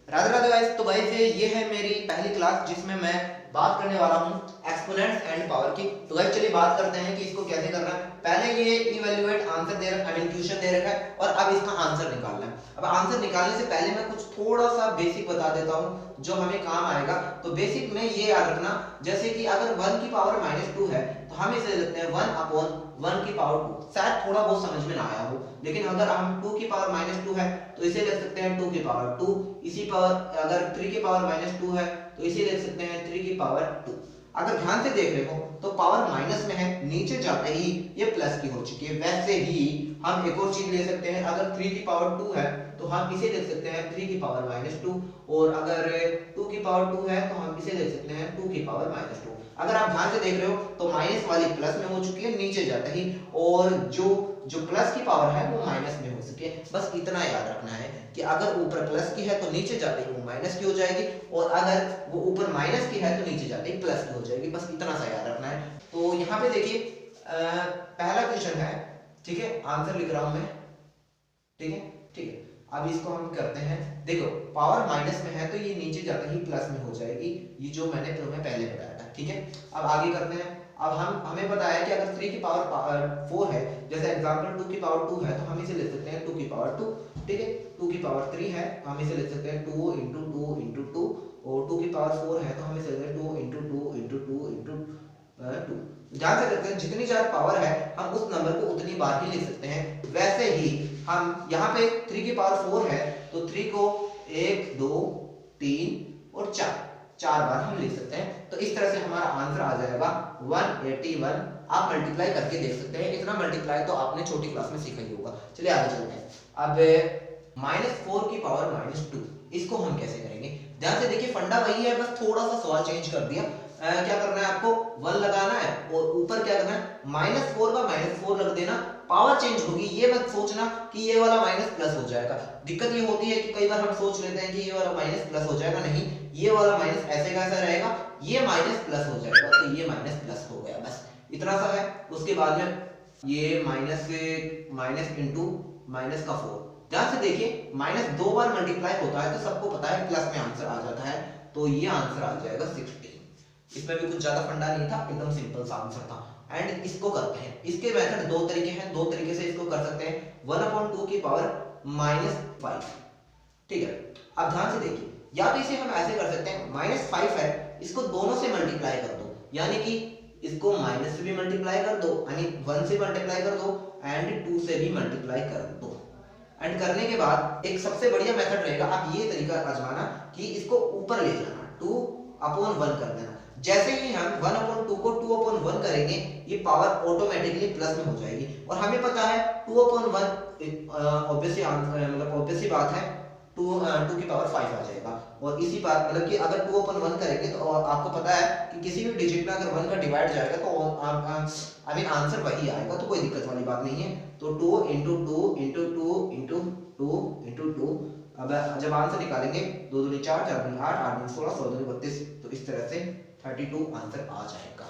Radhe Radhe guys. तो guys ये है मेरी पहली क्लास जिसमें मैं बात करने वाला हूँ एक्सपोनेंट्स एंड पावर की। तो गाइस चलिए बात करते हैं कि इसको कैसे करना है। पहले ये इवैल्यूएट आंसर दे रखा है, ट्यूशन दे रखा है और अब इसका आंसर निकालना है। अब आंसर निकालने से पहले मैं कुछ थोड़ा सा बेसिक बता देता हूँ जो हमें काम आएगा। तो बेसिक में ये याद रखना, जैसे कि अगर 1 की पावर -2 है तो हम इसे लिखते हैं 1/1 की पावर 2। शायद थोड़ा बहुत समझ में ना आया हो, लेकिन अगर हम 2 की पावर -2 है तो इसे लिख सकते हैं 2 की पावर 2। इसी पावर अगर 3 की पावर -2 है तो इसे लिख सकते हैं 3 की पावर 2। अगर ध्यान से देख रहे हो तो पावर माइनस में है, नीचे जाते ही ये प्लस की हो चुकी है। वैसे ही हम एक और चीज ले सकते हैं, अगर 3 की पावर 2 है तो हम इसे लिख सकते हैं 3 की पावर -2, और अगर 2 की पावर 2 है तो हम इसे लिख सकते हैं 2 की पावर -2। अगर आप ध्यान से देख रहे हो तो माइनस वाली प्लस में हो चुकी है नीचे जाते ही, और जो जो प्लस की पावर है वो माइनस में हो सके। बस इतना याद रखना है कि अगर ऊपर प्लस की है तो नीचे जाते ही वो माइनस की हो जाएगी, और अगर वो ऊपर माइनस की है तो नीचे जाते ही प्लस की हो जाएगी। बस इतना सा याद रखना है। तो यहाँ पे देखिए पहला क्वेश्चन है, ठीक है, आंसर लिख रहा हूं मैं, ठीक है ठीक है। अब इसको हम करते हैं। देखो पावर माइनस में है तो ये नीचे जाते ही प्लस में हो जाएगी, ये जो मैंने तुम्हें पहले बताया था, ठीक है। अब आगे करते हैं। अब हमें पता है कि अगर 3 की पावर 4 है, जैसे एग्जांपल 2 की पावर 2 है तो हम इसे लिख सकते हैं 2 की पावर 2, ठीक है। 2 की पावर 3 है तो हम इसे लिख सकते हैं 2 × 2 × 2, और 2 की पावर 4 है तो हम इसे लिख सकते हैं 2 × 2 × 2 × 2। ध्यान से देखते हैं, जितनी ज्यादा पावर है हम उस नंबर को उतनी बार ही लिख सकते हैं। वैसे ही हम यहाँ पे 3 की पावर 4 है तो 3 को 1 2 3 और 4 बार हम लिख सकते हैं। तो इस तरह से हमारा आंसर आ जाएगा 181। आप मल्टीप्लाई करके देख सकते हैं, इतना मल्टीप्लाई तो आपने छोटी क्लास में सीखा ही होगा। चलिए आगे चलते हैं। अब -4 की पावर -2, इसको हम कैसे करेंगे। ध्यान से देखिए, फंडा वही है, बस थोड़ा सा सवाल चेंज कर दिया। क्या करना है, आपको 1 लगाना है और ऊपर क्या करना है, -4 का -4 रख देना। पावर चेंज होगी, ये मत सोचना कि ये वाला माइनस प्लस हो जाएगा। दिक्कत ये होती है कि कई बार हम सोच लेते हैं कि ये वाला माइनस प्लस हो जाएगा, नहीं, ये वाला माइनस ऐसे कैसा रहेगा, ये माइनस प्लस हो जाएगा, तो ये माइनस प्लस हो गया। बस इतना सा है। उसके बाद में ये माइनस इंटू माइनस का 4। ध्यान से देखिए, माइनस 2 बार मल्टीप्लाई होता है तो सबको पता है प्लस में आंसर आ जाता है, तो ये आंसर आ जाएगा 16। इसमें भी कुछ ज्यादा फंडा नहीं था, एकदम सिंपल सा आंसर था। एंड इसको करते हैं। इसके मेथड दो तरीके हैं, दो तरीके से इसको कर सकते हैं। 1/2 की पावर -5, ठीक है। अब ध्यान से देखिए, या तो इसे हम ऐसे कर सकते हैं, -5 है, इसको दोनों से मल्टीप्लाई कर दो, यानी कि इसको माइनस से भी मल्टीप्लाई कर दो, यानी 1 से मल्टीप्लाई कर दो एंड 2 से भी मल्टीप्लाई कर दो। एंड करने के बाद एक सबसे बढ़िया मेथड रहेगा, आप ये तरीका आजमाना कि इसको ऊपर ले जाना, 2/1 कर देना। जैसे ही हम 1/2 को 2/1 करेंगे, ये पावर ऑटोमेटिकली प्लस में हो जाएगी। और हमें पता है 2/1 ऑब्वियसली मतलब ऑब्वियसली बात है 2 की पावर 5 आ जाएगा। और इसी बात मतलब कि अगर 2/1 करेंगे तो आपको पता है कि किसी भी डिजिट में अगर 1 का डिवाइड जाएगा तो आंसर वही आएगा, तो कोई दिक्कत वाली बात नहीं है। तो 2 × 2 × 2 × 2 × 2। अब जब आंसर निकालेंगे, 2 दूनी 4, 4 दूनी 8, 8 दूनी 16, 16 दूनी 32, तो इस तरह से 32 आंसर आ जाएगा।